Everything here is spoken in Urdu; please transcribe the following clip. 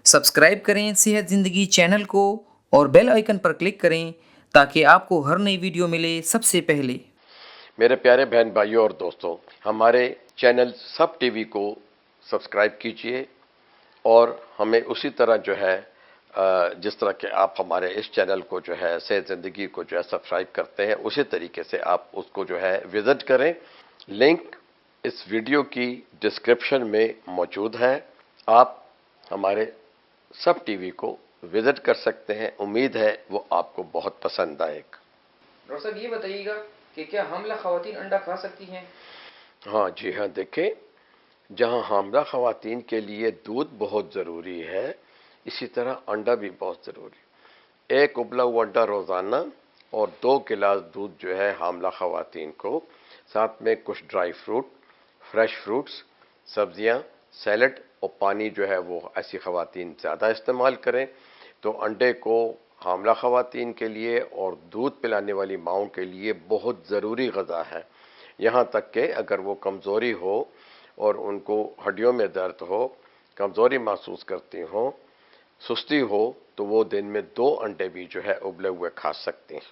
سبسکرائب کریں صحت زندگی چینل کو اور بیل آئیکن پر کلک کریں تاکہ آپ کو ہر نئی ویڈیو ملے سب سے پہلے۔ میرے پیارے بہن بھائیوں اور دوستوں، ہمارے چینل سب ٹی وی کو سبسکرائب کیجئے اور ہمیں اسی طرح جو ہے جس طرح کہ آپ ہمارے اس چینل کو جو ہے صحت زندگی کو جو ہے سبسکرائب کرتے ہیں، اسی طریقے سے آپ اس کو جو ہے وزٹ کریں۔ لنک اس ویڈیو کی ڈسکرپشن میں موجود ہے۔ آپ ہمارے سب ٹی وی کو وزٹ کر سکتے ہیں۔ امید ہے وہ آپ کو بہت پسند آئے گا۔ ڈاکٹر صاحب یہ بتائیے گا کہ کیا حاملہ خواتین انڈا کھا سکتی ہیں؟ ہاں جی ہاں، دیکھیں، جہاں حاملہ خواتین کے لیے دودھ بہت ضروری ہے، اسی طرح انڈا بھی بہت ضروری ہے۔ ایک ابلا ہوا انڈا روزانہ اور 2 گلاس دودھ جو ہے حاملہ خواتین کو، ساتھ میں کچھ ڈرائی فروٹ، فریش فروٹس، سبزیاں، سیلڈ اور پانی جو ہے وہ ایسی خواتین زیادہ استعمال کریں تو انڈے کو حاملہ خواتین کے لیے اور دودھ پلانے والی ماؤں کے لیے بہت ضروری غذا ہے۔ یہاں تک کہ اگر وہ کمزوری ہو اور ان کو ہڈیوں میں درد ہو، کمزوری محسوس کرتی ہوں، سستی ہو، تو وہ دن میں 2 انڈے بھی جو ہے ابلے ہوئے کھا سکتے ہیں۔